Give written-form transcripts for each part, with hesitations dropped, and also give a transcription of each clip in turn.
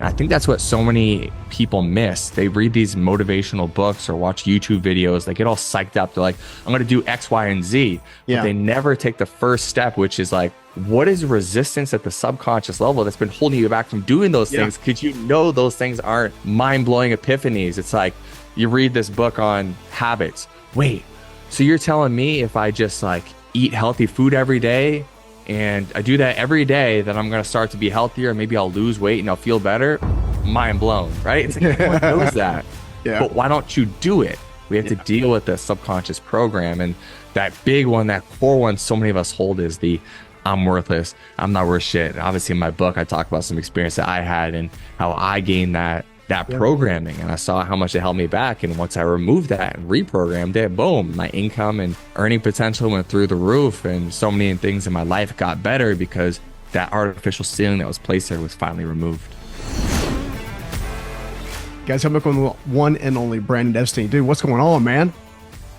And I think that's what so many people miss. They read these motivational books or watch YouTube videos. They get all psyched up. They're like, I'm going to do X, Y, and Z. But Yeah. they never take the first step, which is like, what is resistance at the subconscious level that's been holding you back from doing those things? Because you know those things aren't mind-blowing epiphanies. It's like you read this book on habits. Wait, so you're telling me if I just like eat healthy food every day and I do that every day, then I'm going to start to be healthier. Maybe I'll lose weight and I'll feel better. Mind blown, right? It's like, everyone knows that. But why don't you do it? We have to deal with the subconscious program. And that big one, that core one, so many of us hold is the I'm worthless. I'm not worth shit. And obviously in my book, I talk about some experience that I had and how I gained that programming, and I saw how much it held me back. And once I removed that and reprogrammed it, boom, my income and earning potential went through the roof, and so many things in my life got better because that artificial ceiling that was placed there was finally removed. Guys, I'm looking with one and only Brandon Epstein. Dude, what's going on, man?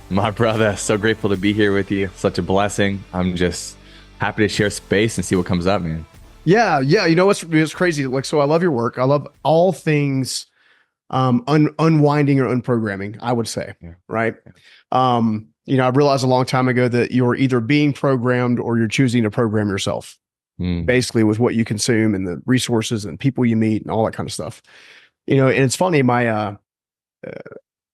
My brother, so grateful to be here with you. Such a blessing. I'm just happy to share space and see what comes up, man. Yeah. You know what's crazy? Like, so I love your work. I love all things unwinding or unprogramming, I would say. Right. You know, I realized a long time ago that you're either being programmed or you're choosing to program yourself, basically with what you consume and the resources and people you meet and all that kind of stuff. You know, and it's funny, my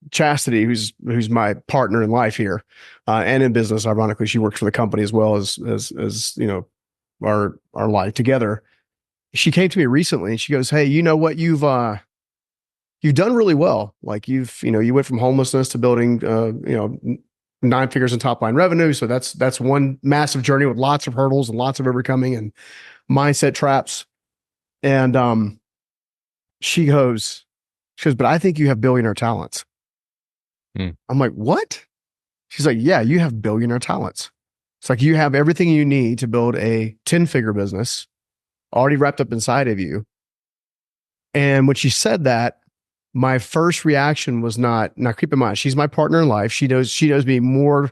Chastity, who's my partner in life here and in business, ironically, she works for the company as well as you know, our life together. She came to me recently and she goes, "Hey, you know what? You've done really well. Like you went from homelessness to building, 9 figures in top line revenue. So that's one massive journey with lots of hurdles and lots of overcoming and mindset traps." And she goes, "But I think you have billionaire talents." I'm like, "What?" She's like, "Yeah, you have billionaire talents. It's like you have everything you need to build a 10-figure business already wrapped up inside of you." And when she said that, my first reaction was not, now keep in mind, she's my partner in life. She knows me more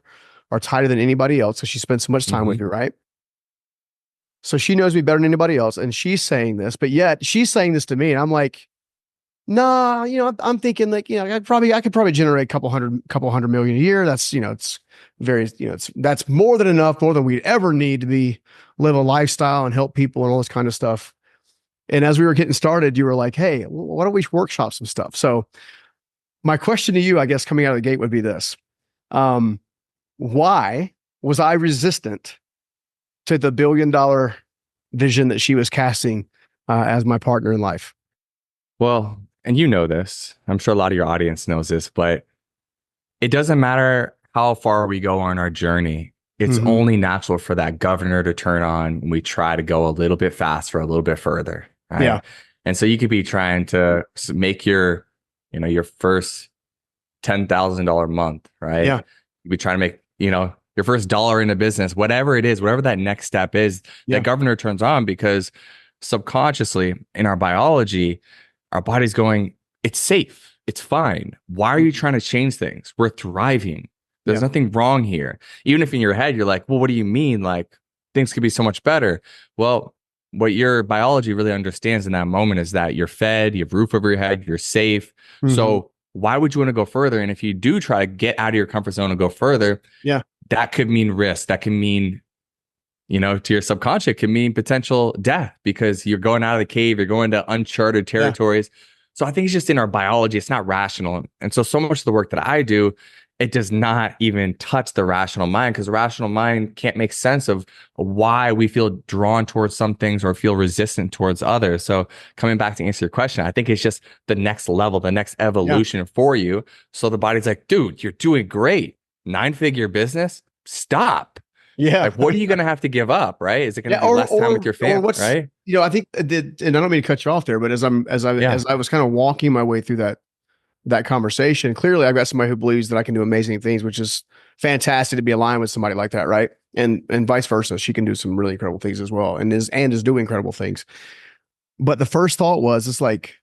or tighter than anybody else because she spends so much time with me, right? So she knows me better than anybody else. And she's saying this, but yet she's saying this to me. And I'm like, nah, I'm thinking like, I could probably generate a couple hundred million a year. That's, it's very, that's more than enough, more than we'd ever need to live a lifestyle and help people and all this kind of stuff. And as we were getting started, you were like, "Hey, why don't we workshop some stuff?" So my question to you, I guess, coming out of the gate would be this. Why was I resistant to the $1 billion vision that she was casting as my partner in life? Well, and you know this, I'm sure a lot of your audience knows this, but it doesn't matter how far we go on our journey. It's only natural for that governor to turn on when we try to go a little bit faster, a little bit further. Right? Yeah. And so you could be trying to make your first $10,000 month, right? Yeah. You'd be trying to make, your first dollar in a business, whatever it is, whatever that next step is, that governor turns on because subconsciously in our biology, our body's going, it's safe, it's fine. Why are you trying to change things? We're thriving. There's nothing wrong here. Even if in your head, you're like, well, what do you mean? Like things could be so much better. Well, what your biology really understands in that moment is that you're fed, you have roof over your head, you're safe. So why would you want to go further? And if you do try to get out of your comfort zone and go further, that could mean risk. That can mean, to your subconscious, it can mean potential death because you're going out of the cave, you're going to uncharted territories. So I think it's just in our biology, it's not rational. And so much of the work that I do, it does not even touch the rational mind because the rational mind can't make sense of why we feel drawn towards some things or feel resistant towards others. So coming back to answer your question, I think it's just the next level, the next evolution for you. So the body's like, dude, you're doing great. 9-figure business, stop. Yeah. Like, what are you going to have to give up? Right. Is it going to be less time with your family? Right. I think and I don't mean to cut you off there, but as I was kind of walking my way through that conversation, clearly I've got somebody who believes that I can do amazing things, which is fantastic to be aligned with somebody like that. Right. And vice versa. She can do some really incredible things as well. And is doing incredible things. But the first thought was, it's like,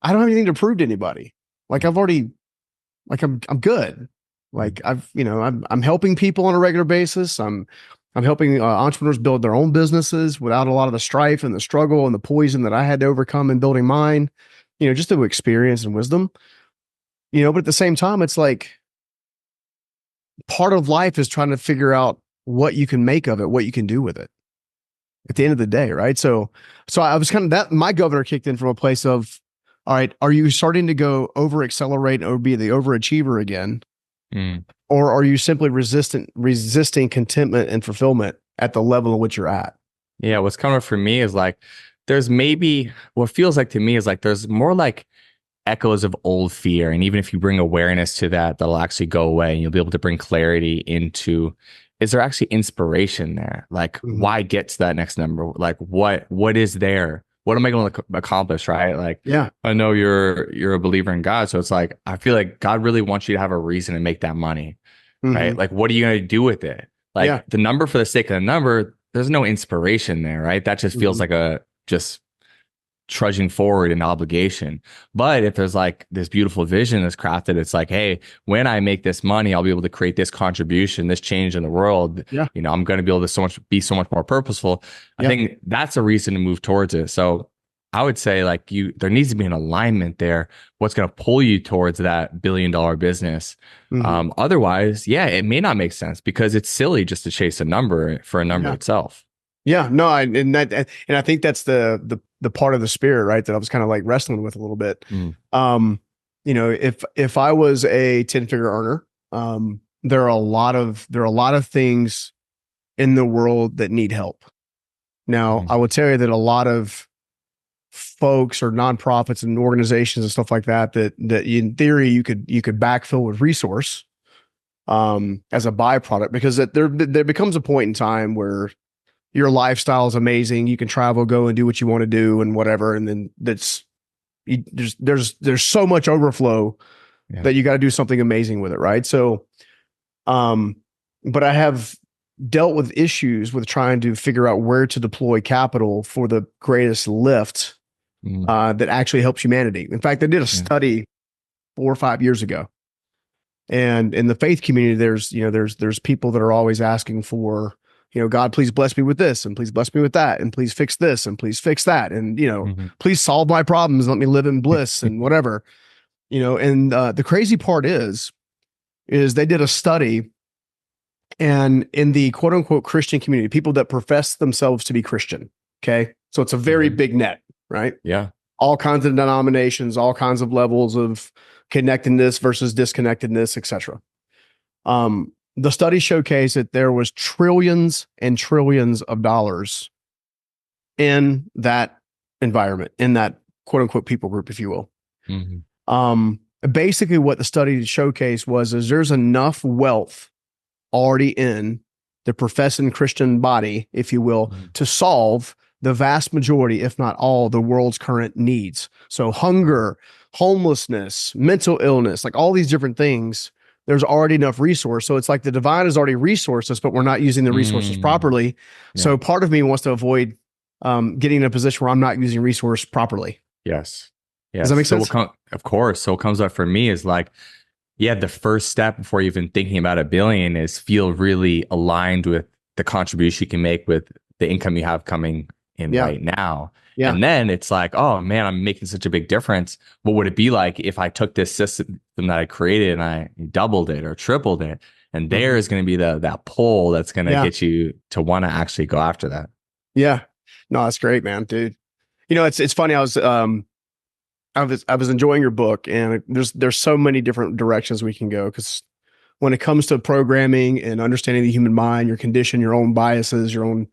I don't have anything to prove to anybody. Like I'm good. Like I'm helping people on a regular basis. I'm I'm helping entrepreneurs build their own businesses without a lot of the strife and the struggle and the poison that I had to overcome in building mine, just through experience and wisdom, but at the same time, it's like part of life is trying to figure out what you can make of it, what you can do with it at the end of the day. Right. So I was kind of my governor kicked in from a place of, all right, are you starting to go over accelerate or be the overachiever again? Or are you simply resisting contentment and fulfillment at the level at which you're at? Yeah. What's coming up for me is like, there's maybe what feels like to me is like, there's more like echoes of old fear. And even if you bring awareness to that, that'll actually go away and you'll be able to bring clarity into, is there actually inspiration there? Like, why get to that next number? Like, what is there? What am I going to accomplish? Right. Like, yeah, I know you're a believer in God. So it's like, I feel like God really wants you to have a reason to make that money. Right. Like, what are you going to do with it? Like the number for the sake of the number, there's no inspiration there. Right. That just feels like just trudging forward in obligation. But if there's like this beautiful vision that's crafted, it's like, hey, when I make this money, I'll be able to create this contribution, this change in the world. Yeah. I'm going to be able to be so much more purposeful. I think that's a reason to move towards it. So I would say like there needs to be an alignment there. What's going to pull you towards that $1 billion business? Otherwise, it may not make sense because it's silly just to chase a number for a number itself. Yeah, no, and I think that's the part of the spirit, right? That I was kind of like wrestling with a little bit. If I was a 10-figure earner, there are a lot of things in the world that need help. Now, I will tell you that a lot of folks or nonprofits and organizations and stuff like that in theory you could backfill with resource as a byproduct, because there becomes a point in time where your lifestyle is amazing. You can travel, go and do what you want to do and whatever. And then there's so much overflow that you got to do something amazing with it. Right. So, but I have dealt with issues with trying to figure out where to deploy capital for the greatest lift that actually helps humanity. In fact, I did a study 4 or 5 years ago, and in the faith community, there's people that are always asking for, God, please bless me with this, and please bless me with that, and please fix this, and please fix that, and please solve my problems, let me live in bliss, and whatever, And the crazy part is they did a study, and in the quote unquote Christian community, people that profess themselves to be Christian, okay, so it's a very big net, right? Yeah, all kinds of denominations, all kinds of levels of connectedness versus disconnectedness, etc. The study showcased that there was trillions and trillions of dollars in that environment, in that quote unquote people group, if you will. Basically what the study showcased is there's enough wealth already in the professing Christian body, if you will, to solve the vast majority, if not all, the world's current needs. So hunger, homelessness, mental illness, like all these different things, there's already enough resource. So it's like the divine has already resourced us, but we're not using the resources properly. Yeah. So part of me wants to avoid getting in a position where I'm not using resource properly. Yes. Does that make sense? Of course. So what comes up for me is like, the first step before even thinking about $1 billion is feel really aligned with the contribution you can make with the income you have coming in right now. Yeah. And then it's like, oh man, I'm making such a big difference. What would it be like if I took this system that I created and I doubled it or tripled it? And there is going to be that pull that's going to get you to want to actually go after that. Yeah. No, that's great, man, dude. It's funny. I was enjoying your book, and there's so many different directions we can go, because when it comes to programming and understanding the human mind, your condition, your own biases, your own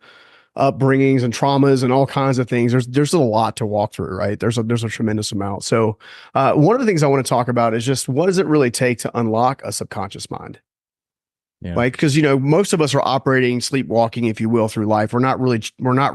upbringings and traumas and all kinds of things, there's a lot to walk through, right? There's a tremendous amount. So one of the things I want to talk about is just, what does it really take to unlock a subconscious mind? Yeah. Like, because most of us are operating, sleepwalking, if you will, through life. We're not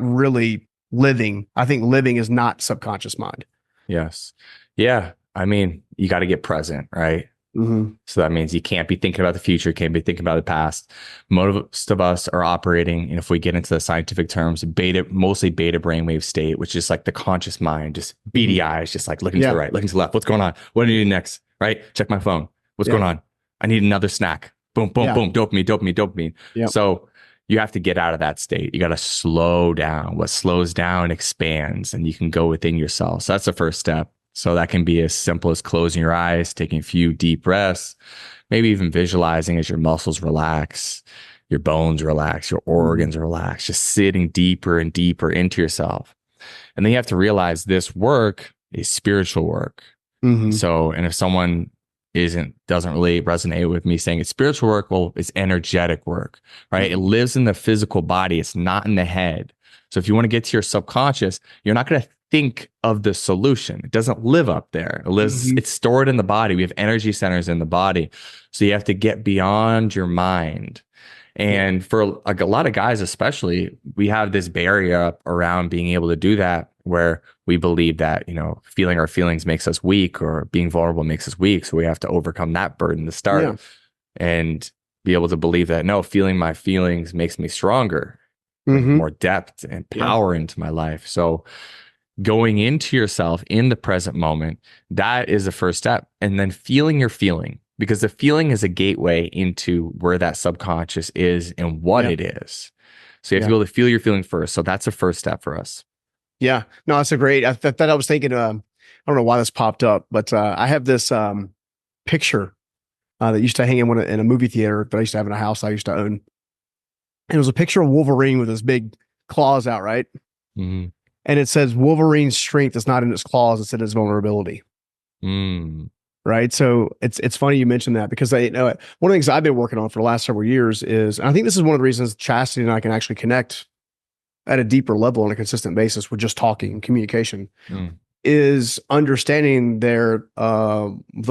really living. I think living is not subconscious mind. Yes. Yeah. I mean, you got to get present, right? So that means you can't be thinking about the future, can't be thinking about the past. Most of us are operating, and if we get into the scientific terms, mostly beta brainwave state, which is like the conscious mind, just beady eyes, just like looking to the right, looking to the left. What's going on? What do I do next? Right? Check my phone. What's going on? I need another snack. Boom, boom, boom. Dopamine. Yep. So you have to get out of that state. You got to slow down. What slows down expands, and you can go within yourself. So that's the first step. So that can be as simple as closing your eyes, taking a few deep breaths, maybe even visualizing as your muscles relax, your bones relax, your organs relax, just sitting deeper and deeper into yourself. And then you have to realize this work is spiritual work. So, and if someone doesn't really resonate with me saying it's spiritual work, well, it's energetic work, right? It lives in the physical body. It's not in the head. So if you want to get to your subconscious, you're not going to think of the solution. It doesn't live up there. It lives, it's stored in the body. We have energy centers in the body. So you have to get beyond your mind. And for a lot of guys, especially, we have this barrier around being able to do that, where we believe that, feeling our feelings makes us weak, or being vulnerable makes us weak. So we have to overcome that burden to start and be able to believe that, no, feeling my feelings makes me stronger, more depth and power into my life. So going into yourself in the present moment, that is the first step. And then feeling your feeling, because the feeling is a gateway into where that subconscious is and what it is. So you have to be able to feel your feeling first. So that's the first step for us. Yeah, no, that's a great. I thought I was thinking. I don't know why this popped up, but I have this picture that used to hang in a movie theater that I used to have in a house I used to own. And it was a picture of Wolverine with his big claws out, right? And it says Wolverine's strength is not in its claws; it's in his vulnerability. Right. So it's funny you mentioned that, because one of the things I've been working on for the last several years is, and I think this is one of the reasons Chastity and I can actually connect at a deeper level on a consistent basis with just talking and communication, is understanding the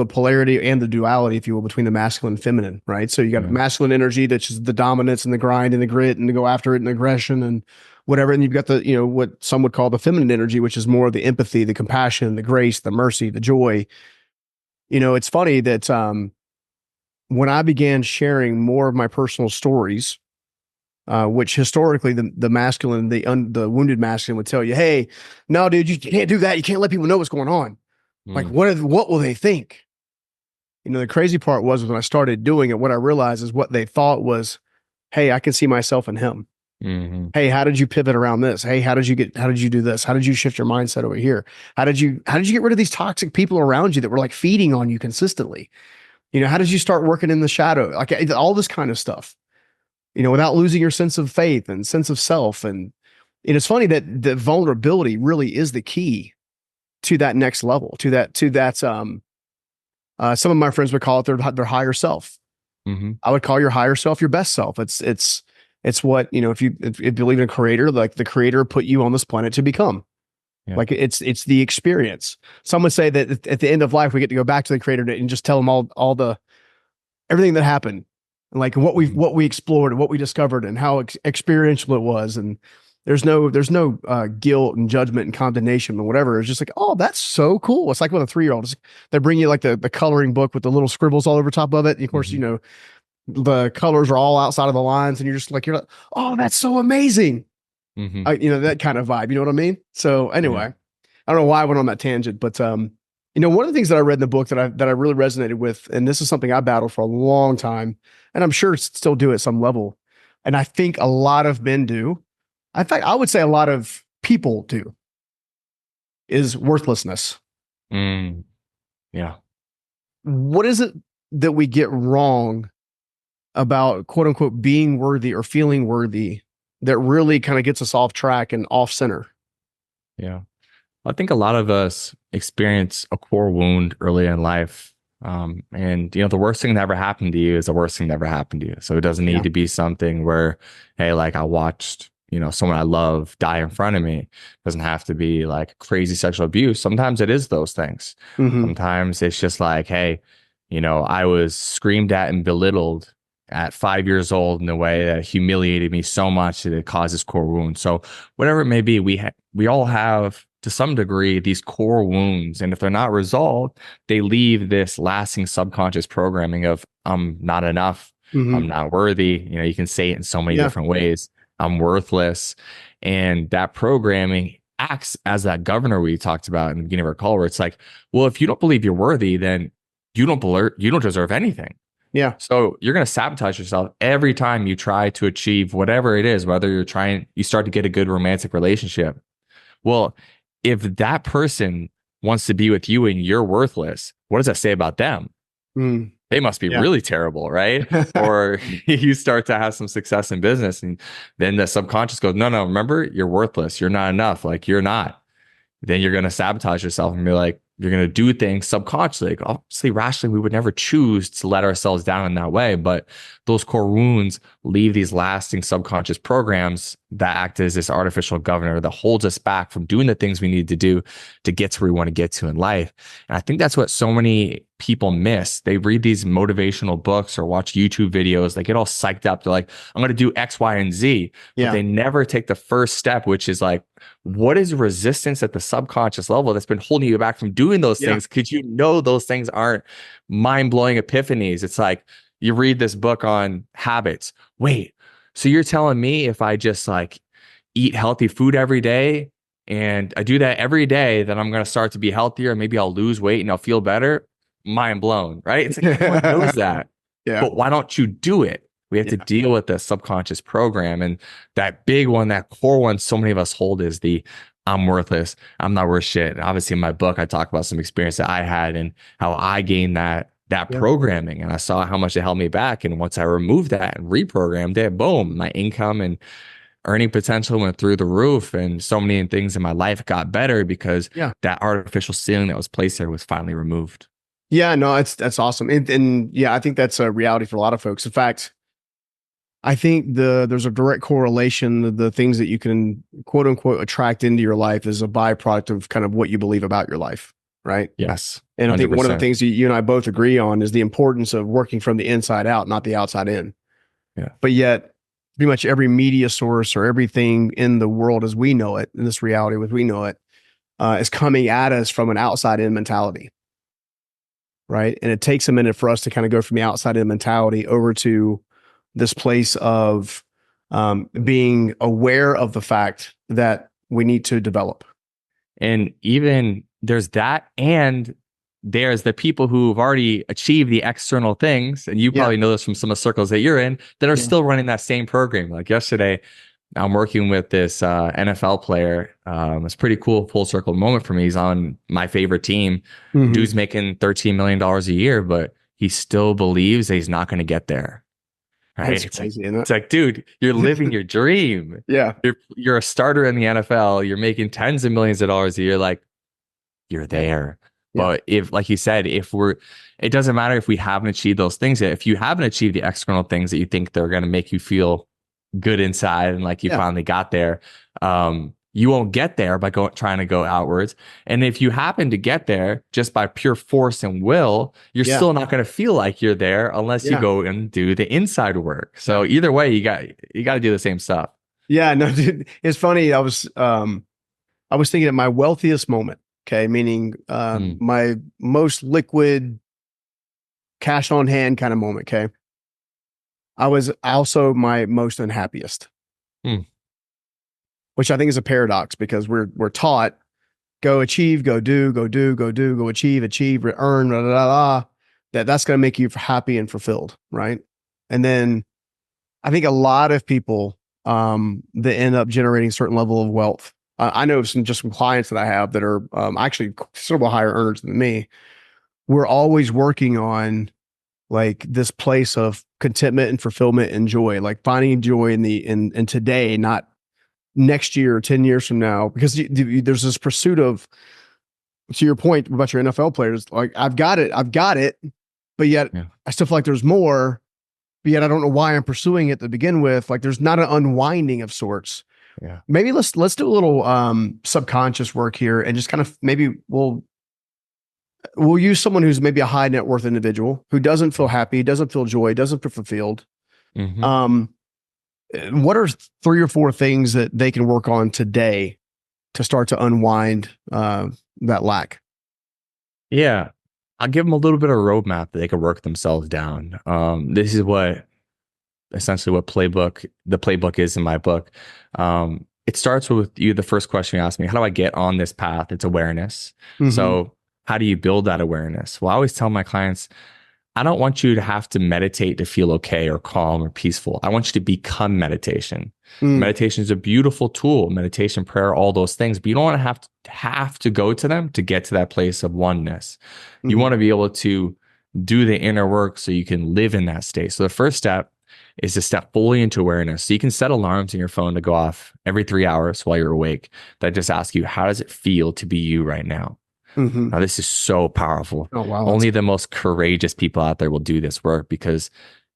polarity and the duality, if you will, between the masculine and feminine, right? So you got masculine energy, that's just the dominance and the grind and the grit and to go after it and aggression and whatever. And you've got the, what some would call the feminine energy, which is more of the empathy, the compassion, the grace, the mercy, the joy. It's funny that when I began sharing more of my personal stories, which historically the masculine, the wounded masculine would tell you, hey, no, dude, you can't do that. You can't let people know what's going on. Like, what will they think? The crazy part was when I started doing it, what I realized is what they thought was, hey, I can see myself in him. Hey, how did you pivot around this? Hey, how did you do this? How did you shift your mindset over here? How did you get rid of these toxic people around you that were like feeding on you consistently? How did you start working in the shadow? Like all this kind of stuff. Without losing your sense of faith and sense of self. And it's funny that the vulnerability really is the key to that next level, to that, some of my friends would call it their higher self. I would call your higher self your best self. It's what, if you believe in a creator, like the creator put you on this planet to become. Like it's the experience. Some would say that at the end of life, we get to go back to the creator and just tell them all everything that happened. Like what we explored and what we discovered and how experiential it was. And there's no guilt and judgment and condemnation and whatever. It's just like, oh, that's so cool. It's like with a 3-year-old, they bring you like the coloring book with the little scribbles all over top of it. And of course, the colors are all outside of the lines and you're like, oh, that's so amazing. That kind of vibe, you know what I mean? So anyway, I don't know why I went on that tangent, but, one of the things that I read in the book that I really resonated with, and this is something I battled for a long time, and I'm sure still do at some level, and I think a lot of men do. In fact, I would say a lot of people do, is worthlessness. Yeah. What is it that we get wrong about quote unquote being worthy or feeling worthy that really kind of gets us off track and off center? Yeah. I think a lot of us experience a core wound early in life. And the worst thing that ever happened to you is the worst thing that ever happened to you. So it doesn't need to be something where, hey, like I watched, someone I love die in front of me. It doesn't have to be like crazy sexual abuse. Sometimes it is those things. Sometimes it's just like, hey, I was screamed at and belittled at 5 years old in a way that humiliated me so much that it causes core wounds. So whatever it may be, we all have to some degree these core wounds, and if they're not resolved, they leave this lasting subconscious programming of I'm not enough, I'm not worthy. You can say it in so many different ways. I'm worthless, and that programming acts as that governor we talked about in the beginning of our call, where it's like, well, if you don't believe you're worthy, then you don't deserve anything. Yeah. So you're going to sabotage yourself every time you try to achieve whatever it is, whether you start to get a good romantic relationship. Well, if that person wants to be with you and you're worthless, what does that say about them? Mm. They must be Yeah. really terrible, right? Or you start to have some success in business and then the subconscious goes, no, remember, you're worthless. You're not enough. Like you're not. Then you're going to sabotage yourself and be like, you're going to do things subconsciously. Like, obviously, rationally, we would never choose to let ourselves down in that way. But those core wounds leave these lasting subconscious programs that act as this artificial governor that holds us back from doing the things we need to do to get to where we want to get to in life. And I think that's what so many people miss. They read these motivational books or watch YouTube videos. They get all psyched up. They're like, I'm going to do X, Y, and Z. But Yeah. they never take the first step, which is like, what is resistance at the subconscious level that's been holding you back from doing those Yeah. things? Because you know those things aren't mind-blowing epiphanies. It's like you read this book on habits. Wait, so you're telling me if I just like eat healthy food every day and I do that every day, then I'm going to start to be healthier and maybe I'll lose weight and I'll feel better? Mind blown, right? It's like everyone knows that. Yeah. But why don't you do it? We have to Yeah. deal with the subconscious program. And that big one, that core one, so many of us hold is the I'm worthless. I'm not worth shit. And obviously, in my book, I talk about some experience that I had and how I gained that Yeah. programming. And I saw how much it held me back. And once I removed that and reprogrammed it, boom, my income and earning potential went through the roof. And so many things in my life got better because Yeah. that artificial ceiling that was placed there was finally removed. Yeah, no, that's awesome. And yeah, I think that's a reality for a lot of folks. In fact, I think there's a direct correlation. The things that you can quote unquote attract into your life is a byproduct of kind of what you believe about your life, right? Yes. And I think one of the 100%. things you and I both agree on is the importance of working from the inside out, not the outside in. Yeah. But yet, pretty much every media source or everything in the world as we know it, in this reality as we know it, is coming at us from an outside in mentality, right? And it takes a minute for us to kind of go from the outside in mentality over to this place of being aware of the fact that we need to develop. And even there's that, and there's the people who've already achieved the external things, and you probably know this from some of the circles that you're in, that are still running that same program. Like yesterday, I'm working with this NFL player. It's a pretty cool full circle moment for me. He's on my favorite team. Mm-hmm. Dude's making $13 million a year, but he still believes that he's not going to get there. Right? That's crazy, isn't it? It's like, dude, you're living your dream. Yeah. You're a starter in the NFL. You're making tens of millions of dollars a year. Like, you're there. Yeah. But if, like you said, it doesn't matter if we haven't achieved those things yet. If you haven't achieved the external things that you think they're going to make you feel good inside and like you finally got there, you won't get there by trying to go outwards. And if you happen to get there just by pure force and will, you're still not going to feel like you're there unless you go and do the inside work. So either way, you got to do the same stuff. Yeah, no, dude, it's funny. I was thinking at my wealthiest moment. Okay, meaning my most liquid, cash on hand kind of moment. Okay, I was also my most unhappiest, which I think is a paradox because we're taught go achieve, go do, go achieve, earn, blah, blah, blah, that's going to make you happy and fulfilled, right? And then I think a lot of people that end up generating a certain level of wealth. I know some clients that I have that are actually considerable higher earners than me. We're always working on like this place of contentment and fulfillment and joy, like finding joy in today, not next year or 10 years from now, because there's this pursuit of, to your point about your NFL players, like I've got it, but yet I still feel like there's more, but yet I don't know why I'm pursuing it to begin with. Like there's not an unwinding of sorts. Yeah. Maybe let's do a little subconscious work here and just kind of maybe we'll use someone who's maybe a high net worth individual who doesn't feel happy, doesn't feel joy, doesn't feel fulfilled. What are 3 or 4 things that they can work on today to start to unwind that lack? Yeah, I'll give them a little bit of a roadmap that they can work themselves down. This is essentially what the playbook is in my book. It starts with you. The first question you ask me, how do I get on this path? It's awareness. So how do you build that awareness? Well, I always tell my clients, I don't want you to have to meditate to feel okay or calm or peaceful. I want you to become meditation. Mm, Meditation is a beautiful tool, meditation, prayer, all those things, but you don't want to have to go to them to get to that place of oneness. You mhm, want to be able to do the inner work so you can live in that state. So the first step is to step fully into awareness. So you can set alarms in your phone to go off every 3 hours while you're awake that just ask you, how does it feel to be you right now? mhm. Now, this is so powerful. Oh, wow. Only the most courageous people out there will do this work, because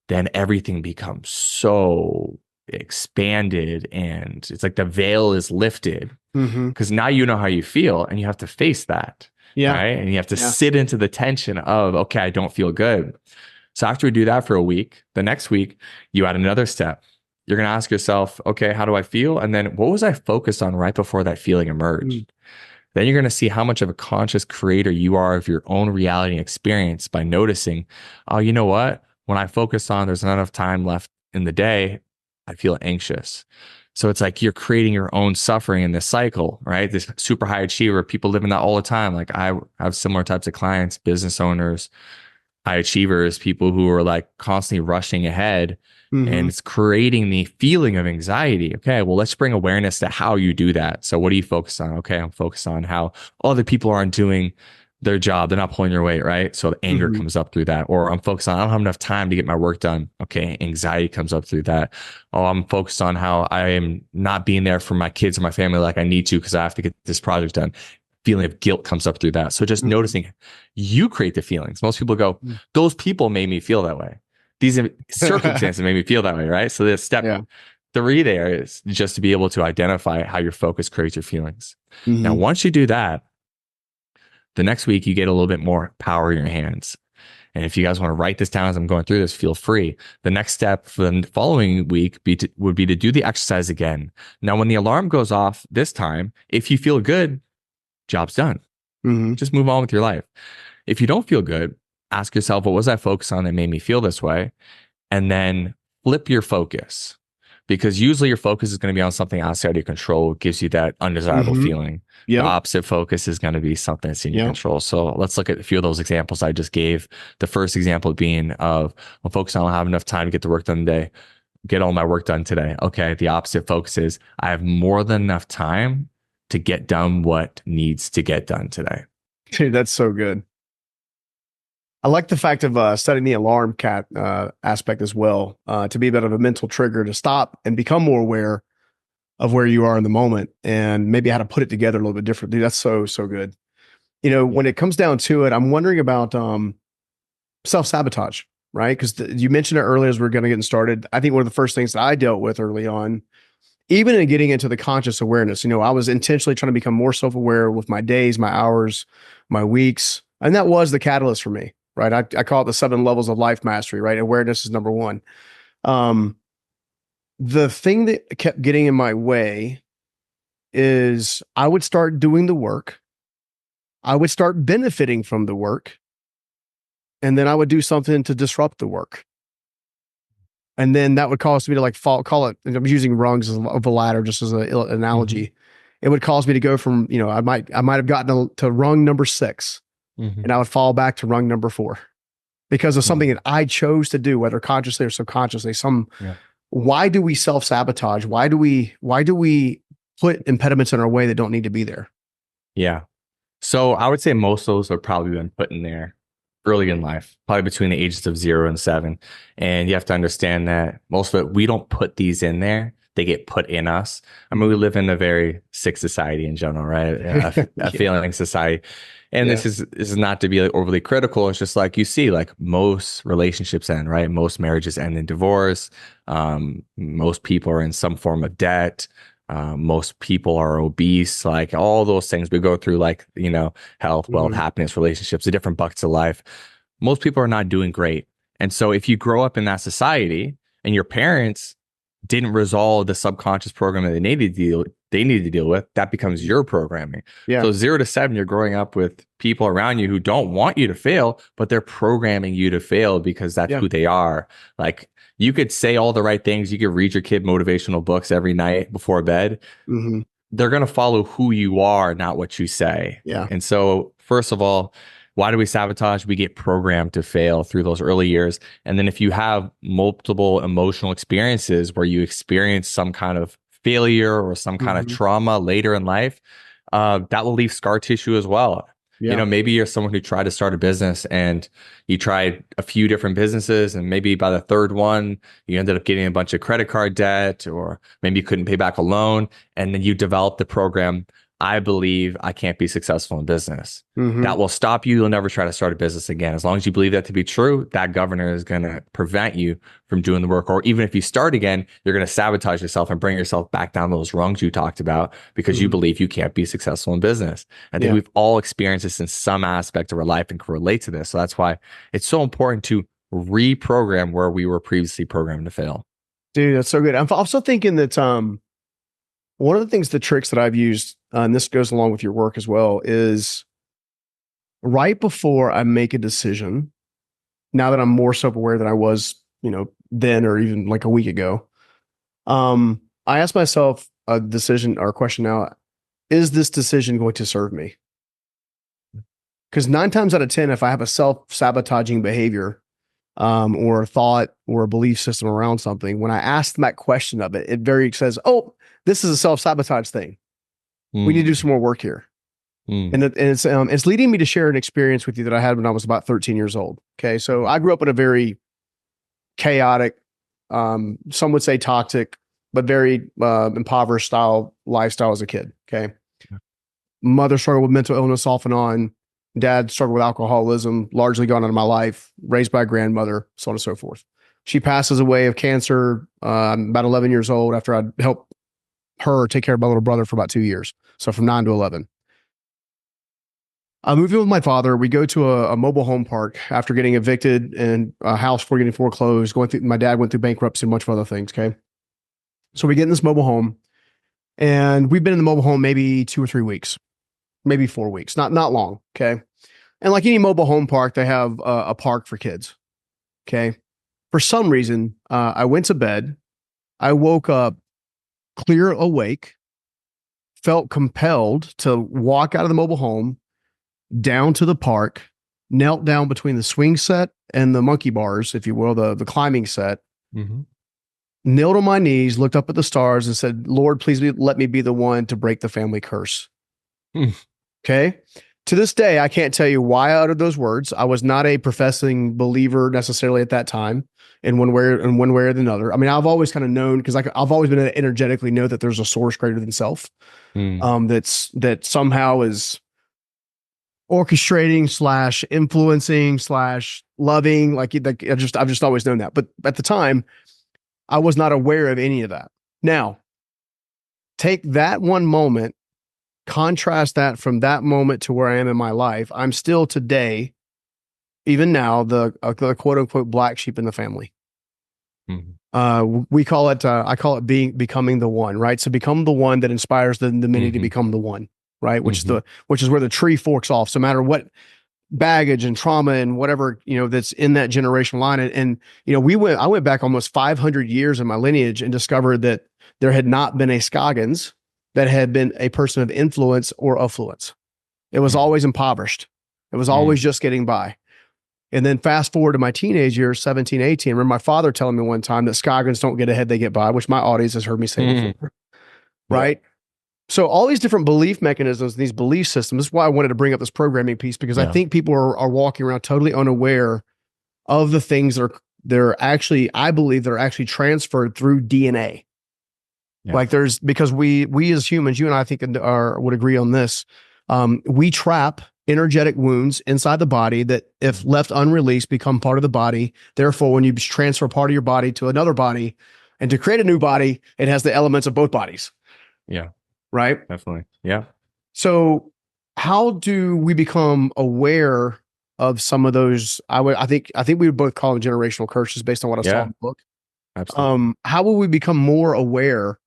then everything becomes so expanded and it's like the veil is lifted, Mhm. because now you know how you feel and you have to face that. Yeah. Right. And you have to Yeah. sit into the tension of, okay, I don't feel good. So after we do that for a week, the next week, you add another step. You're going to ask yourself, okay, how do I feel? And then what was I focused on right before that feeling Mm. emerged? Then you're going to see how much of a conscious creator you are of your own reality and experience by noticing, oh, you know what? When I focus on there's not enough time left in the day, I feel anxious. So it's like you're creating your own suffering in this cycle, right? This super high achiever, people live in that all the time. Like I have similar types of clients, business owners, high achievers, people who are like constantly rushing ahead, and Mhm. it's creating the feeling of anxiety. Okay, well, let's bring awareness to how you do that. So, what do you focus on? Okay, I'm focused on how other people aren't doing their job. They're not pulling your weight, right? So, the anger Mhm. comes up through that. Or I'm focused on, I don't have enough time to get my work done. Okay, anxiety comes up through that. Oh, I'm focused on how I am not being there for my kids or my family like I need to because I have to get this project done. Feeling of guilt comes up through that. So just Mhm. noticing, you create the feelings. Most people go, Mm. those people made me feel that way. These circumstances made me feel that way, right? So the step Yeah. three there is just to be able to identify how your focus creates your feelings. Now, Mhm. once you do that, the next week you get a little bit more power in your hands. And if you guys want to write this down as I'm going through this, feel free. The next step for the following week would be to do the exercise again. Now, when the alarm goes off this time, if you feel good, job's done. Mhm. Just move on with your life. If you don't feel good, ask yourself, what was I focused on that made me feel this way? And then flip your focus, because usually your focus is going to be on something outside of your control. It gives you that undesirable Mhm. feeling. The Yep. opposite focus is going to be something that's in your Yep. control. So let's look at a few of those examples I just gave. The first example being of, I'm focused on, I don't have enough time to get the work done today. Get all my work done today. Okay. The opposite focus is, I have more than enough time to get done what needs to get done today. Dude, that's so good. I like the fact of setting the alarm cat aspect as well, to be a bit of a mental trigger to stop and become more aware of where you are in the moment and maybe how to put it together a little bit differently. That's so, so good. You know, when it comes down to it, I'm wondering about self-sabotage, right? Because you mentioned it earlier as we're going to get started. I think one of the first things that I dealt with early on, even in getting into the conscious awareness, you know, I was intentionally trying to become more self-aware with my days, my hours, my weeks. And that was the catalyst for me, right? I call it the 7 levels of life mastery, right? Awareness is number one. Um, the thing that kept getting in my way is I would start doing the work. I would start benefiting from the work. And then I would do something to disrupt the work. And then that would cause me to like fall, call it, and I'm using rungs of a ladder just as an Mm-hmm. analogy. It would cause me to go from, you know, I might have gotten to rung number 6 Mm-hmm. and I would fall back to rung number 4 because of something that I chose to do, whether consciously or subconsciously. Yeah. Why do we self sabotage? Why do we put impediments in our way that don't need to be there? Yeah. So I would say most of those have probably been put in there early in life, probably between the ages of 0 and 7. And you have to understand that most of it, we don't put these in there. They get put in us. I mean, we live in a very sick society in general, right? A Yeah. failing society. And Yeah. this is not to be like overly critical. It's just like you see, like most relationships end, right? Most marriages end in divorce. Most people are in some form of debt. Most people are obese, like all those things we go through, like, you know, health, wealth, Mhm. happiness, relationships, the different buckets of life. Most people are not doing great. And so if you grow up in that society and your parents didn't resolve the subconscious program that they needed to deal with, that becomes your programming. Yeah. So 0 to 7, you're growing up with people around you who don't want you to fail, but they're programming you to fail because that's Yeah. who they are. Like, you could say all the right things. You could read your kid motivational books every night before bed. Hmm. They're going to follow who you are, not what you say. Yeah. And so, first of all, Why do we sabotage? We get programmed to fail through those early years. And then if you have multiple emotional experiences where you experience some kind of failure or some kind of trauma later in life, that will leave scar tissue as well. You know, maybe you're someone who tried to start a business and you tried a few different businesses, and maybe by the third one, you ended up getting a bunch of credit card debt, or maybe you couldn't pay back a loan. And then you developed the program, I believe I can't be successful in business. That will stop you. You'll never try to start a business again. As long as you believe that to be true, that governor is going to prevent you from doing the work. Or even if you start again, you're going to sabotage yourself and bring yourself back down those rungs you talked about because you believe you can't be successful in business. I think we've all experienced this in some aspect of our life and can relate to this. So that's why it's so important to reprogram where we were previously programmed to fail. Dude, that's so good. I'm also thinking that one of the things, the tricks that I've used, and this goes along with your work as well, is right before I make a decision, now that I'm more self-aware than I was, then or even like a week ago, I ask myself a decision or a question now, is this decision going to serve me? Because 9 times out of 10, if I have a self-sabotaging behavior or a thought or a belief system around something, when I ask that question of it, it says, oh, this is a self-sabotage thing. We need to do some more work here. And it's leading me to share an experience with you that I had when I was about 13 years old. Okay. So I grew up in a very chaotic, some would say toxic, but very impoverished lifestyle as a kid. Okay. Mother struggled with mental illness off and on. Dad struggled with alcoholism, largely gone out of my life, raised by a grandmother, so on and so forth. She passes away of cancer about 11 years old after I helped her take care of my little brother for about 2 years. So from 9 to 11. I moved in with my father. We go to a mobile home park after getting evicted and a house getting foreclosed. My dad went through bankruptcy and a bunch of other things. Okay. So we get in this mobile home, and we've been in the mobile home maybe 2 or 3 weeks, maybe 4 weeks, not long. Okay. And like any mobile home park, they have a park for kids. Okay. For some reason, I went to bed. I woke up clear awake, felt compelled to walk out of the mobile home, down to the park, knelt down between the swing set and the monkey bars, if you will, the climbing set, knelt on my knees, looked up at the stars and said, Lord, please let me be the one to break the family curse. Okay. To this day, I can't tell you why I uttered those words. I was not a professing believer necessarily at that time in one way or another. I mean, I've always kind of known, because I've always been energetically know that there's a source greater than self, that somehow is orchestrating / influencing / loving. I've just always known that. But at the time, I was not aware of any of that. Now, take that one moment, contrast that from that moment to where I am in my life. I'm still today, even now, the quote unquote black sheep in the family. We call it, I call it becoming the one, right? So become the one that inspires the many to become the one, right? Which is where the tree forks off. So no matter what baggage and trauma and whatever, that's in that generational line. And I went back almost 500 years in my lineage and discovered that there had not been a Scoggins that had been a person of influence or affluence. It was always impoverished. It was always just getting by. And then fast forward to my teenage years, 17, 18, I remember my father telling me one time that Scoggins don't get ahead, they get by, which my audience has heard me say before. Right? So all these different belief mechanisms, these belief systems, this is why I wanted to bring up this programming piece, because I think people are walking around totally unaware of the things that I believe they're actually transferred through DNA. Like because we as humans, you and I think would agree on this. We trap energetic wounds inside the body that, if left unreleased, become part of the body. Therefore, when you transfer part of your body to another body and to create a new body, it has the elements of both bodies. Yeah. Right? Definitely. Yeah. So how do we become aware of some of those? I think we would both call them generational curses based on what I saw in the book. Absolutely. How will we become more aware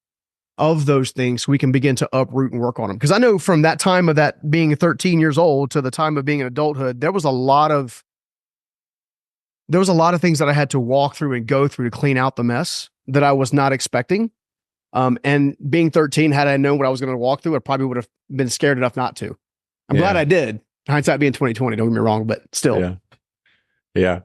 of those things so we can begin to uproot and work on them? Because I know from that time of that being 13 years old to the time of being in adulthood, there was a lot of things that I had to walk through and go through to clean out the mess that I was not expecting. And being 13, had I known what I was going to walk through, I probably would have been scared enough not to. I'm glad I did, Hindsight being 2020, don't get me wrong, but still. Yeah. Yeah.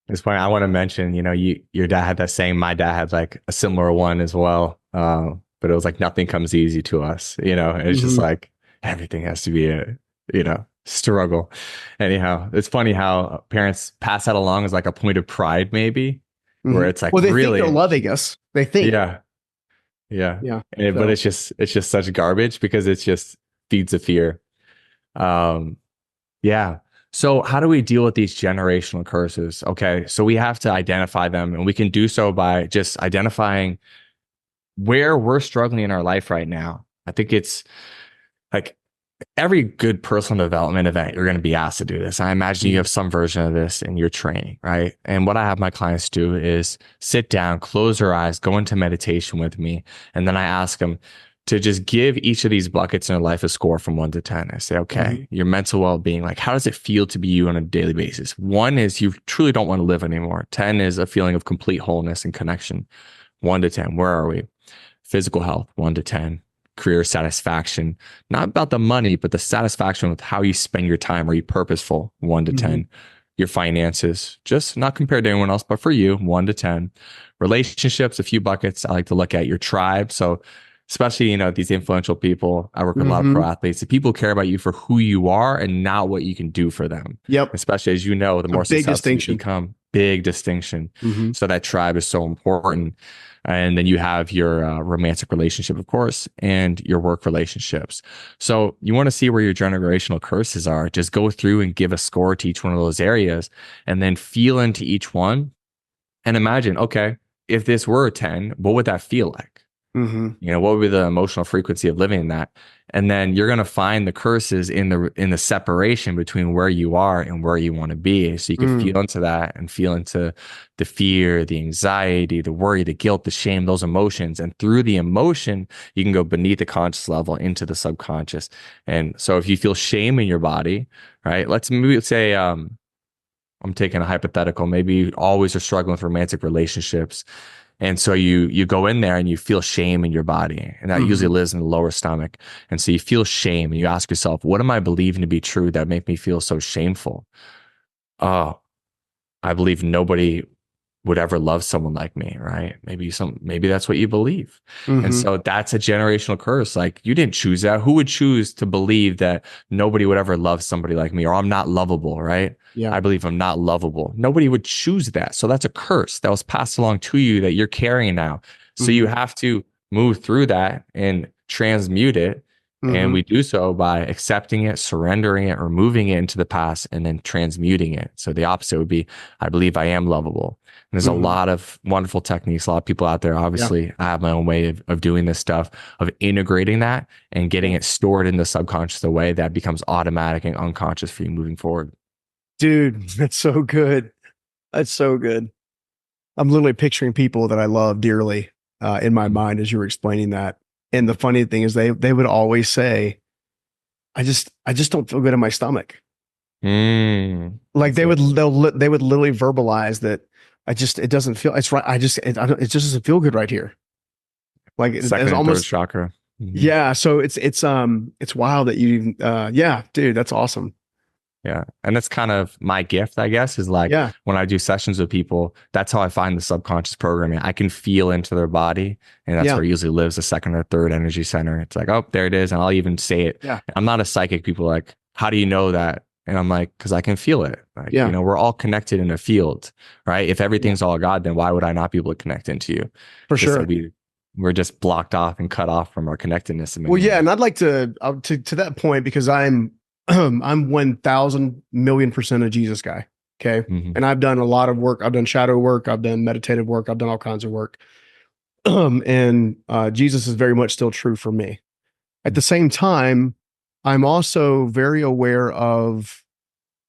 It's funny. I want to mention, your dad had that saying. My dad had like a similar one as well. But it was like nothing comes easy to us. It's just Mm-hmm. like everything has to be a, struggle. Anyhow, it's funny how parents pass that along as like a point of pride, maybe, where Mm-hmm. it's like Well, they think they're really, loving us. They think. yeah, yeah. Yeah. But So. it's just such garbage because it's just feeds the fear. Um, Yeah. So, how do we deal with these generational curses? Okay. So, we have to identify them, and we can do so by just identifying where we're struggling in our life right now. I think it's like every good personal development event, you're going to be asked to do this. I imagine you Mm-hmm. have some version of this in your training, right? And what I have my clients do is sit down, close their eyes, go into meditation with me. And then I ask them to just give each of these buckets in their life a score from 1 to 10. I say, Mm-hmm. okay, your mental well being, like, how does it feel to be you on a daily basis? 1 is you truly don't want to live anymore. 10 is a feeling of complete wholeness and connection. 1 to 10, where are we? Physical health, 1 to 10. Career satisfaction, not about the money, but the satisfaction with how you spend your time. Are you purposeful? 1 to 10. Mm-hmm. Your finances, just not compared to anyone else, but for you, 1 to 10. Relationships, a few buckets. I like to look at your tribe. So, especially, these influential people. I work with a lot of pro Mm-hmm. athletes. The people care about you for who you are and not what you can do for them. Yep. Especially as you know, the It's a more big successful you distinction. become, big distinction. Mm-hmm. So that tribe is so important. And then you have your romantic relationship, of course, and your work relationships. So you want to see where your generational curses are. Just go through and give a score to each one of those areas and then feel into each one and imagine, okay, if this were a 10, what would that feel like? Mm-hmm. What would be the emotional frequency of living in that? And then you're going to find the curses in the separation between where you are and where you want to be. So you can Mm. feel into that and feel into the fear, the anxiety, the worry, the guilt, the shame, those emotions. And through the emotion, you can go beneath the conscious level into the subconscious. And so if you feel shame in your body, right? Let's maybe say, I'm taking a hypothetical. Maybe you always are struggling with romantic relationships. And so you go in there and you feel shame in your body. And that usually Mm-hmm. lives in the lower stomach. And so you feel shame and you ask yourself, what am I believing to be true that make me feel so shameful? Oh, I believe nobody would ever love someone like me, right? Maybe that's what you believe. And Mm-hmm. so that's a generational curse. Like, you didn't choose that. Who would choose to believe that nobody would ever love somebody like me, or I'm not lovable, right? Yeah. I believe I'm not lovable. Nobody would choose that. So that's a curse that was passed along to you that you're carrying now. So you Mm-hmm. have to move through that and transmute it. And Mm-hmm. we do so by accepting it, surrendering it, removing it into the past, and then transmuting it. So the opposite would be, I believe I am lovable. And there's a Mm-hmm. lot of wonderful techniques, a lot of people out there. Yeah. Obviously, I have my own way of doing this stuff, of integrating that and getting Yeah. it stored in the subconscious the way that becomes automatic and unconscious for you moving forward. Dude, that's so good. That's so good. I'm literally picturing people that I love dearly in my mind as you were explaining that. And the funny thing is they would always say, I just don't feel good in my stomach. Like That's it. they would literally verbalize that it doesn't feel it's right. It just doesn't feel good right here. Like it's Second and third almost chakra. Mhm. yeah. So it's wild that you yeah, dude, that's awesome. Yeah. And that's kind of my gift, I guess, is like Yeah. when I do sessions with people, that's how I find the subconscious programming. I can feel into their body, and that's Yeah. where it usually lives, the second or third energy center. It's like, oh, there it is. And I'll even say it. Yeah. I'm not a psychic. People are like, how do you know that? And I'm like, because I can feel it. Like, Yeah. we're all connected in a field, right? If Yeah. everything's all God, then why would I not be able to connect into you? For Just that sure. we're just blocked off and cut off from our connectedness in Well, many yeah, ways. and I'd like to that point because I'm I'm 1,000,000,000% a Jesus guy. Okay. Mhm. And I've done a lot of work. I've done shadow work. I've done meditative work. I've done all kinds of work. And Jesus is very much still true for me. At the same time, I'm also very aware of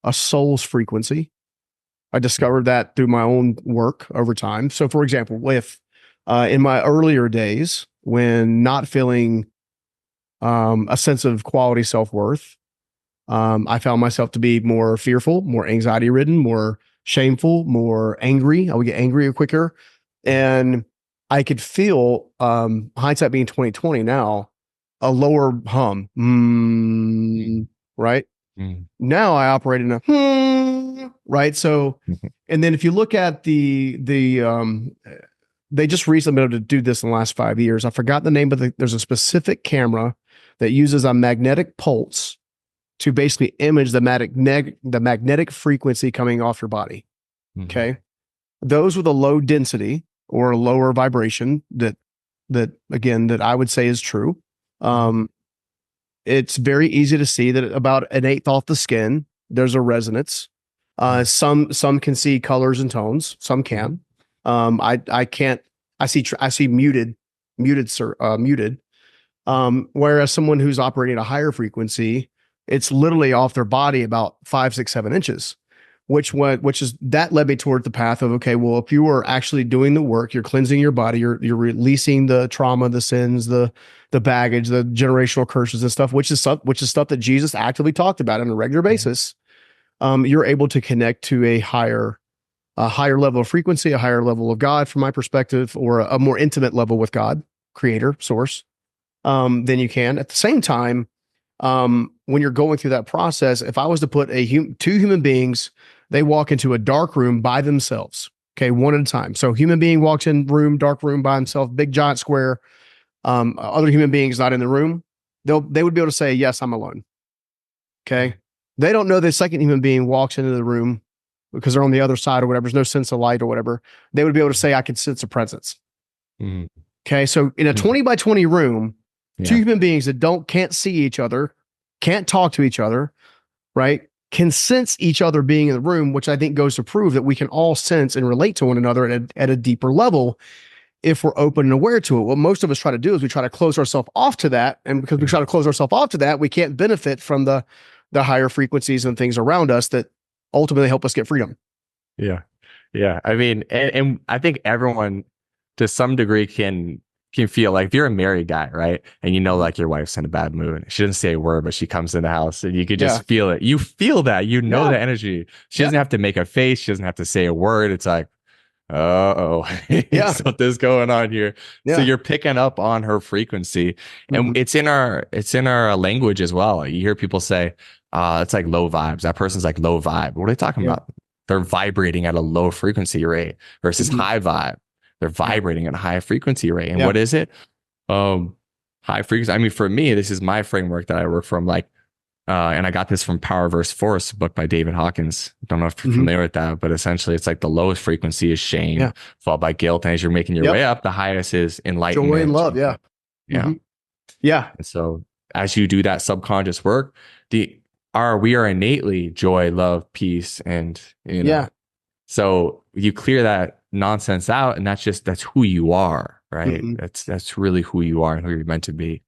a soul's frequency. I discovered that through my own work over time. So, for example, if in my earlier days, when not feeling a sense of quality self worth, I found myself to be more fearful, more anxiety ridden, more shameful, more angry. I would get angrier quicker. And I could feel, hindsight being 2020 now, a lower hum, right? Now I operate in a right. So, and then if you look at they just recently been able to do this in the last 5 years. I forgot the name, but there's a specific camera that uses a magnetic pulse to basically image the magnetic frequency coming off your body. Okay. Those with a low density or a lower vibration that again, that I would say is true. It's very easy to see that about an eighth off the skin, there's a resonance. Some can see colors and tones. Some can. I can't. I see muted. Whereas someone who's operating at a higher frequency, it's literally off their body about 5, 6, 7 inches. Which is that led me toward the path of, okay, well, if you are actually doing the work, you're cleansing your body, you're releasing the trauma, the sins, the baggage, the generational curses and stuff, which is stuff that Jesus actively talked about on a regular basis. You're able to connect to a higher level of frequency, a higher level of God, from my perspective, or a more intimate level with God, creator, source, than you can. At the same time, when you're going through that process, if I was to put two human beings, they walk into a dark room by themselves, okay, one at a time. So human being walks in dark room by himself, big giant square. Other human beings not in the room, they would be able to say, yes, I'm alone. Okay. They don't know the second human being walks into the room because they're on the other side or whatever. There's no sense of light or whatever. They would be able to say, I can sense a presence. Okay. So in a 20 by 20 room, two human beings that can't see each other, can't talk to each other, right? Can sense each other being in the room, which I think goes to prove that we can all sense and relate to one another at a deeper level if we're open and aware to it. What most of us try to do is we try to close ourselves off to that. And because we try to close ourselves off to that, we can't benefit from the higher frequencies and things around us that ultimately help us get freedom. Yeah. Yeah. I mean, and I think everyone to some degree can feel like, if you're a married guy, right? And you know, like, your wife's in a bad mood. She doesn't say a word, but she comes in the house and you could just feel it. You feel that, the energy. She doesn't have to make a face. She doesn't have to say a word. It's like, something's going on here. So you're picking up on her frequency, and it's in our language as well. You hear people say, it's like low vibes. That person's like low vibe. What are they talking about? They're vibrating at a low frequency rate versus high vibe. They're vibrating at a high frequency rate. And what is it? High frequency. I mean, for me, this is my framework that I work from. Like, and I got this from Power versus Force, book by David Hawkins. Don't know if you're familiar with that, but essentially it's like the lowest frequency is shame, followed by guilt. And as you're making your way up, the highest is enlightenment. Joy and love. Yeah. Yeah. And so as you do that subconscious work, we are innately joy, love, peace, and so you clear that nonsense out, and that's who you are, right? That's really who you are and who you're meant to be.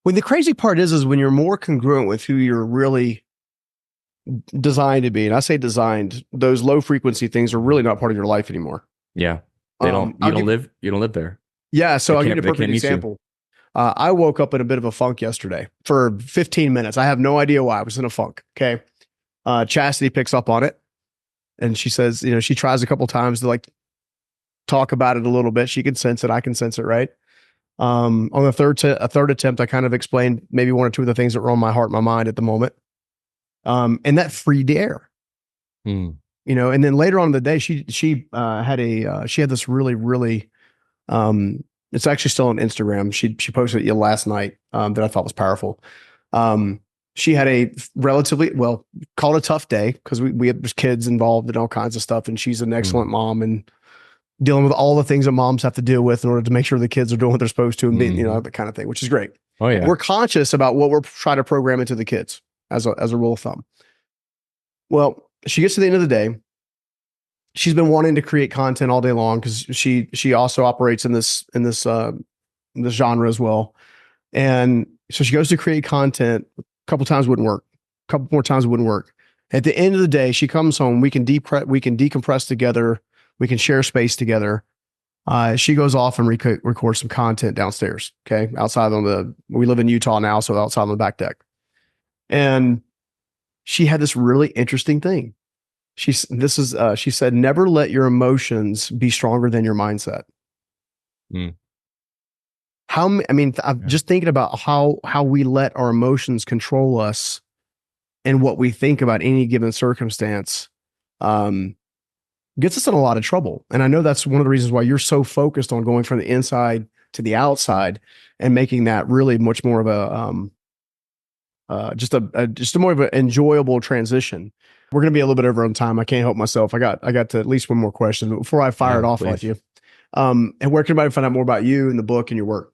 When the crazy part is when you're more congruent with who you're really designed to be, and I say designed, those low frequency things are really not part of your life anymore. Yeah, you don't live there. Yeah, so I'll give you a perfect example. I woke up in a bit of a funk yesterday for 15 minutes. I have no idea why. I was in a funk. Okay. Chastity picks up on it, and she says, she tries a couple times to like talk about it a little bit. She can sense it. I can sense it. Right. On the third attempt, I kind of explained maybe one or two of the things that were on my heart and my mind at the moment. And that freed the air, and then later on in the day, she had this really, really, it's actually still on Instagram. She posted it last night, that I thought was powerful. She had a relatively, called a tough day because we had kids involved and all kinds of stuff. And she's an excellent mom and dealing with all the things that moms have to deal with in order to make sure the kids are doing what they're supposed to and being, that kind of thing, which is great. Oh yeah. We're conscious about what we're trying to program into the kids as a rule of thumb. Well, she gets to the end of the day. She's been wanting to create content all day long because she also operates in this genre as well. And so she goes to create content. A couple times wouldn't work. A couple more times wouldn't work. At the end of the day, she comes home. We can decompress together. We can share space together. She goes off and records some content downstairs. Okay, outside we live in Utah now, so outside on the back deck. And she had this really interesting thing. She said, never let your emotions be stronger than your mindset. I'm just thinking about how we let our emotions control us and what we think about any given circumstance um, gets us in a lot of trouble. And I know that's one of the reasons why you're so focused on going from the inside to the outside and making that really much more of just a more of an enjoyable transition. We're going to be a little bit over on time. I can't help myself. I got to at least one more question but before I fire it off at you. And where can everybody find out more about you and the book and your work?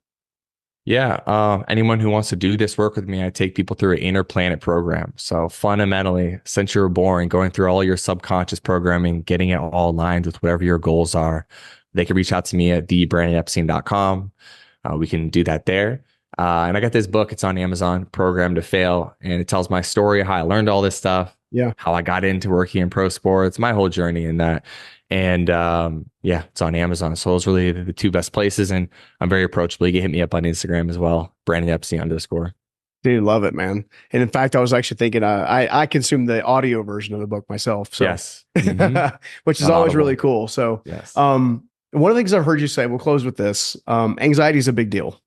Yeah. Anyone who wants to do this work with me, I take people through an inner planet program. So fundamentally, since you were born, going through all your subconscious programming, getting it all aligned with whatever your goals are, they can reach out to me at thebrandonepstein.com. We can do that there. And I got this book. It's on Amazon, Program to Fail. And it tells my story, how I learned all this stuff, how I got into working in pro sports, my whole journey in that. And yeah, it's on Amazon. So those are really the two best places. And I'm very approachable. You can hit me up on Instagram as well, Brandon Epstein _. Dude, love it, man. And in fact, I was actually thinking I consume the audio version of the book myself. So yes. Mm-hmm. Which is On always Audible. really cool. So Yes. one of the things I've heard you say, we'll close with this. Anxiety is a big deal.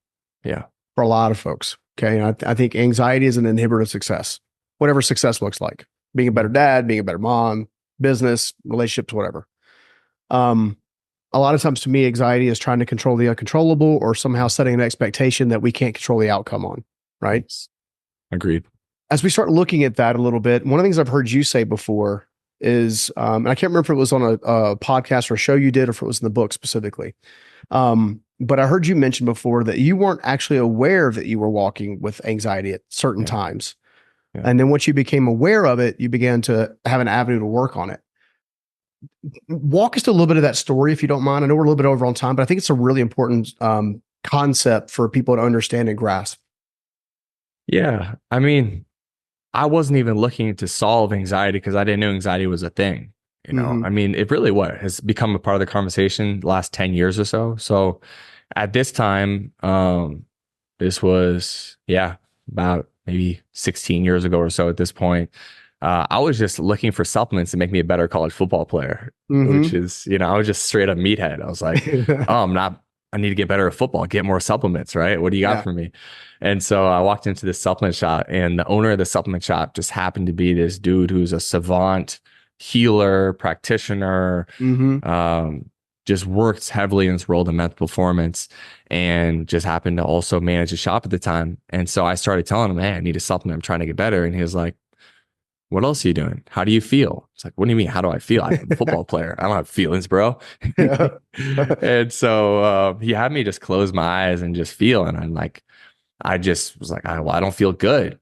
Yeah. For a lot of folks. Okay. And I think anxiety is an inhibitor of success, whatever success looks like. Being a better dad, being a better mom, business, relationships, whatever. A lot of times to me, anxiety is trying to control the uncontrollable or somehow setting an expectation that we can't control the outcome on. Right. Yes. Agreed. As we start looking at that a little bit, one of the things I've heard you say before is, and I can't remember if it was on a podcast or a show you did, or if it was in the book specifically. But I heard you mention before that you weren't actually aware that you were walking with anxiety at certain times. Yeah. And then once you became aware of it, you began to have an avenue to work on it. Walk us through a little bit of that story, if you don't mind. I know we're a little bit over on time, but I think it's a really important concept for people to understand and grasp. Yeah. I mean, I wasn't even looking to solve anxiety because I didn't know anxiety was a thing. You know, I mean, it really has become a part of the conversation the last 10 years or so. So at this time, this was, about maybe 16 years ago or so at this point. I was just looking for supplements to make me a better college football player, which is, I was just straight up meathead. I was like, I need to get better at football, get more supplements, right? What do you got for me? And so I walked into this supplement shop, and the owner of the supplement shop just happened to be this dude who's a savant healer, practitioner, just works heavily in this world of mental performance, and just happened to also manage a shop at the time. And so I started telling him, hey, I need a supplement. I'm trying to get better. And he was like, what else are you doing? How do you feel? It's like, what do you mean? How do I feel? I'm a football player. I don't have feelings, bro. And so he had me just close my eyes and just feel. And I just was like, well, I don't feel good.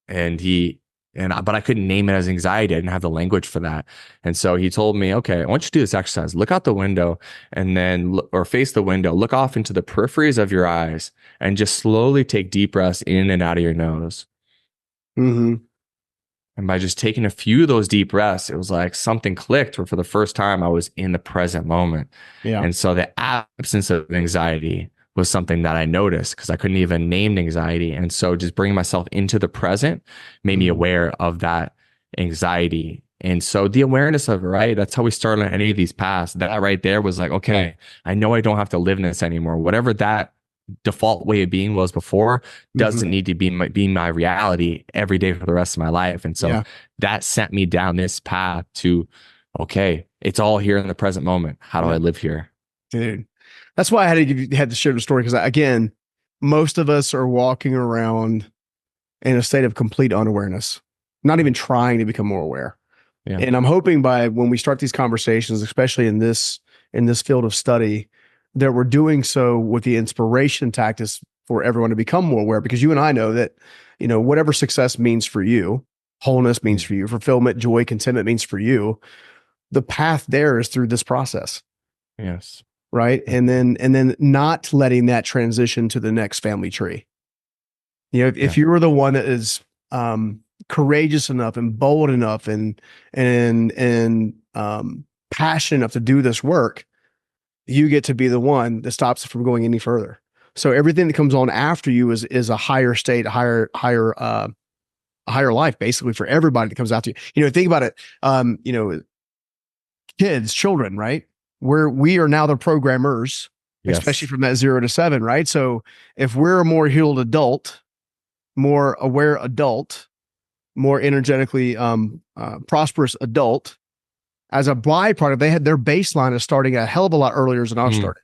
But I couldn't name it as anxiety. I didn't have the language for that. And so he told me, okay, I want you to do this exercise. Look out the window and then, or face the window, look off into the peripheries of your eyes and just slowly take deep breaths in and out of your nose. And by just taking a few of those deep breaths, it was like something clicked where for the first time I was in the present moment. And so the absence of anxiety was something that I noticed because I couldn't even name anxiety. And so just bringing myself into the present made me aware of that anxiety. And so the awareness of it, right? That's how we start on any of these paths. That right there was like, okay, I know I don't have to live in this anymore. Whatever that default way of being was before doesn't need to be my reality every day for the rest of my life. And so that sent me down this path to, okay, it's all here in the present moment. How do I live here? Dude, that's why I had to share the story. Because again, most of us are walking around in a state of complete unawareness, not even trying to become more aware. And I'm hoping by when we start these conversations, especially in this field of study, that we're doing so with the inspiration tactics for everyone to become more aware, because you and I know that, whatever success means for you, wholeness means for you, fulfillment, joy, contentment means for you, the path there is through this process. Yes. Right. And then not letting that transition to the next family tree. If you were the one that is courageous enough and bold enough and passionate enough to do this work, you get to be the one that stops it from going any further. So everything that comes on after you is a higher state, higher life, basically, for everybody that comes after you. Think about it. Kids, children, right? We are now the programmers, especially from that 0 to 7, right? So if we're a more healed adult, more aware adult, more energetically prosperous adult, as a byproduct, they had their baseline of starting a hell of a lot earlier than I started.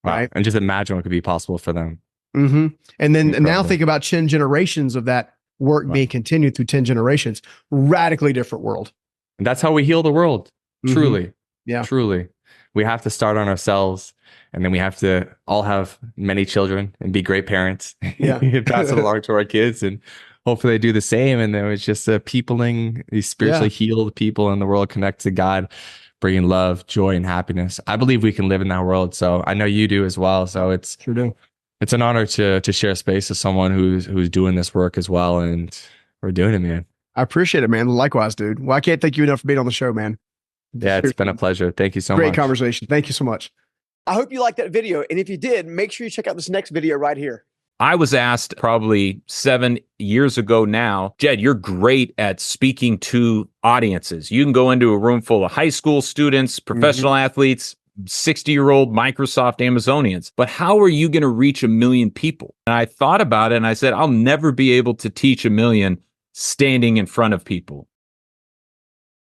Wow. Right. And just imagine what could be possible for them. Mm-hmm. And then Incredible. now think about 10 generations of that work being continued through 10 generations. Radically different world. And that's how we heal the world. Truly. Yeah. Truly. We have to start on ourselves, and then we have to all have many children and be great parents. Yeah. Pass it along to our kids, and hopefully they do the same. And then it's just peopling these spiritually healed people in the world, connect to God, bringing love, joy, and happiness. I believe we can live in that world. So I know you do as well. So it's sure do. It's an honor to share space with someone who's doing this work as well. And we're doing it, man. I appreciate it, man. Likewise, dude. Well, I can't thank you enough for being on the show, man. Yeah, it's been a pleasure. Thank you so much. Great conversation. Thank you so much. I hope you liked that video. And if you did, make sure you check out this next video right here. I was asked probably 7 years ago now, Jed, you're great at speaking to audiences. You can go into a room full of high school students, professional athletes, 60-year-old Microsoft Amazonians. But how are you going to reach 1 million people? And I thought about it and I said, I'll never be able to teach 1 million standing in front of people.